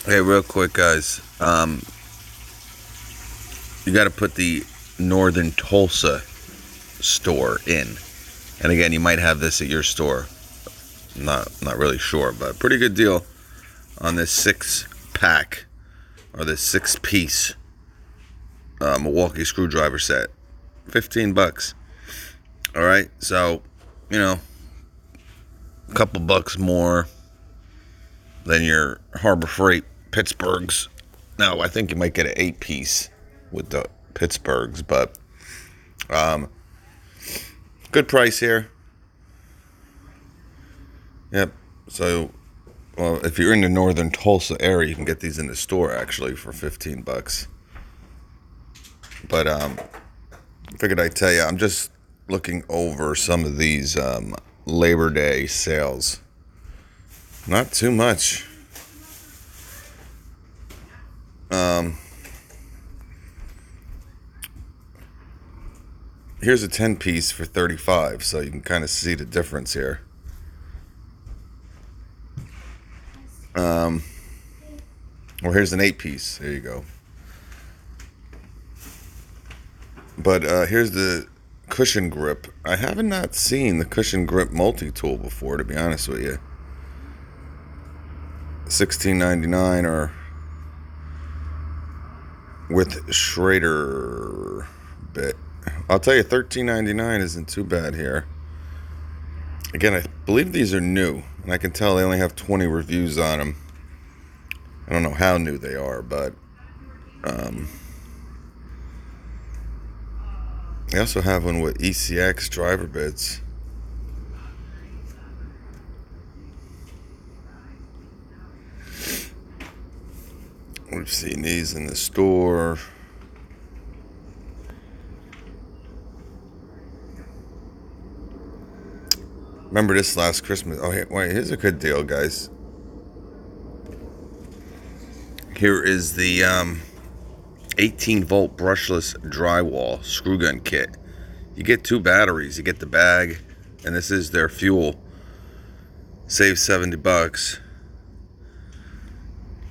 Hey, real quick, guys. You got to put the Northern Tulsa store in, and again, you might have this at your store. Not really sure, but pretty good deal on this 6-pack or this 6-piece Milwaukee screwdriver set. $15. All right, so a couple bucks more than your Harbor Freight Pittsburghs. No, I think you might get an 8-piece with the Pittsburghs, but good price here. Yep. So, well, if you're in the Northern Tulsa area, you can get these in the store actually for $15. But figured I'd tell you, I'm just looking over some of these Labor Day sales. Not too much. Here's a 10-piece for $35, so you can kind of see the difference here. Well, here's an 8-piece. There you go. But here's the cushion grip. I haven't not seen the cushion grip multi-tool before, to be honest with you. $16.99 or with Schrader bit. I'll tell you, $13.99 isn't too bad here. Again, I believe these are new, and I can tell they only have 20 reviews on them. I don't know how new they are, but they also have one with ECX driver bits. We've seen these in the store. Remember this last Christmas? Oh, wait, here's a good deal, guys. Here is the 18-volt brushless drywall screw gun kit. You get 2 batteries. You get the bag, and this is their fuel. Save $70.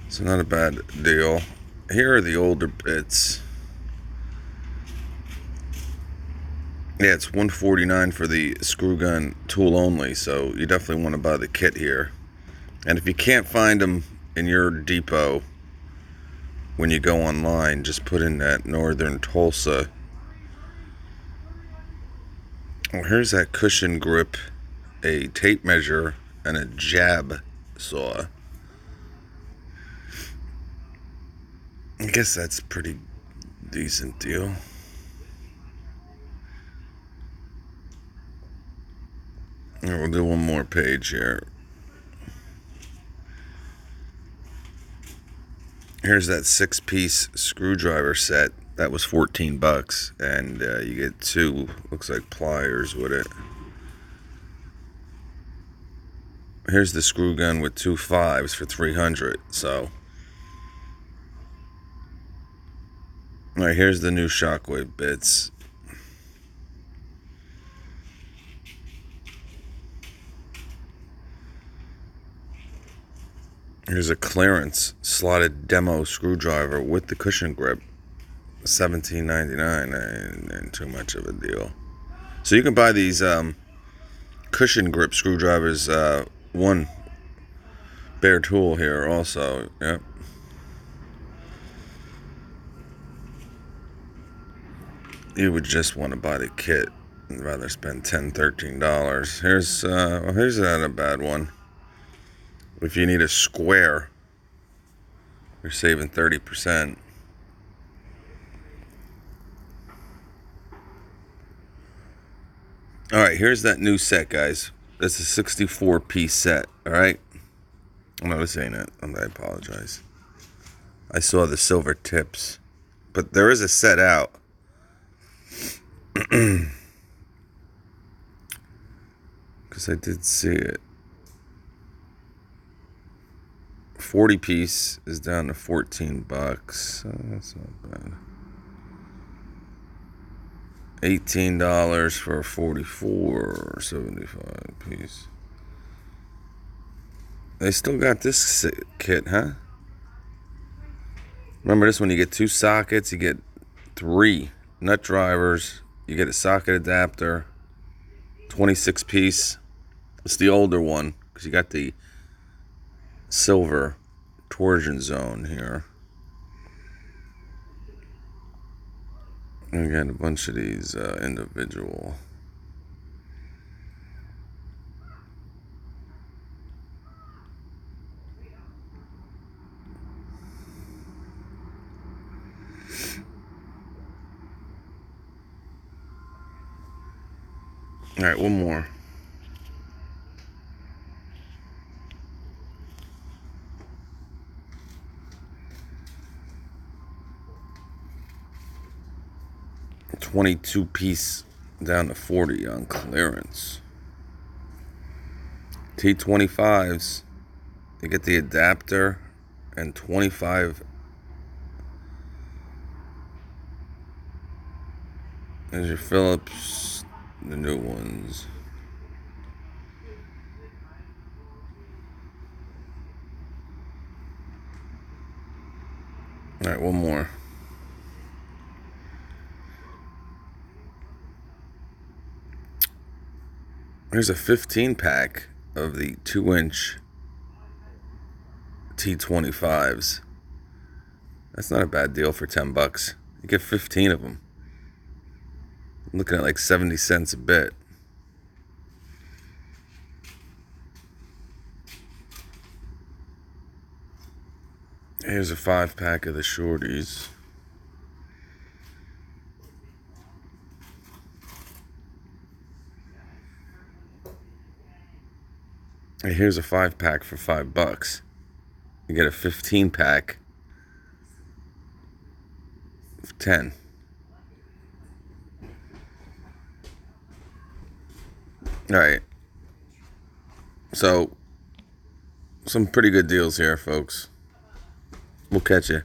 So not a bad deal. Here are the older bits. Yeah, it's $149 for the screw gun tool only, so you definitely want to buy the kit here. And if you can't find them in your depot when you go online, just put in that Northern Tulsa. Well, here's that cushion grip, a tape measure, and a jab saw. I guess that's a pretty decent deal. And we'll do one more page here. Here's that 6-piece screwdriver set. That was $14, and you get 2, looks like pliers with it. Here's the screw gun with 2 5s for $300. So, all right, here's the new Shockwave bits. Here's a clearance slotted demo screwdriver with the cushion grip. $17.99, and too much of a deal. So you can buy these cushion grip screwdrivers, one bare tool here also. Yep. You would just want to buy the kit and rather spend $10, $13. Here's not a bad one. If you need a square, you're saving 30%. All right, here's that new set, guys. This is a 64-piece set, all right? Oh, no, this ain't it. I apologize. I saw the silver tips. But there is a set out. Because I did see it. 40-piece is down to $14. That's not bad. $18 for a 44 or 75 piece. They still got this kit, huh? Remember this one, you get 2 sockets, you get 3 nut drivers, you get a socket adapter, 26 piece. It's the older one because you got the silver torsion zone here. And again, a bunch of these individual. All right, one more. A 22 piece down to 40 on clearance. T25s, you get the adapter and 25. There's your Phillips, the new ones. All right, one more. Here's a 15 pack of the 2-inch T25s. That's not a bad deal for $10. You get 15 of them. I'm looking at like 70 cents a bit. Here's a 5-pack of the shorties. And here's a 5-pack for $5. You get a 15-pack for 10. All right. So, some pretty good deals here, folks. We'll catch you.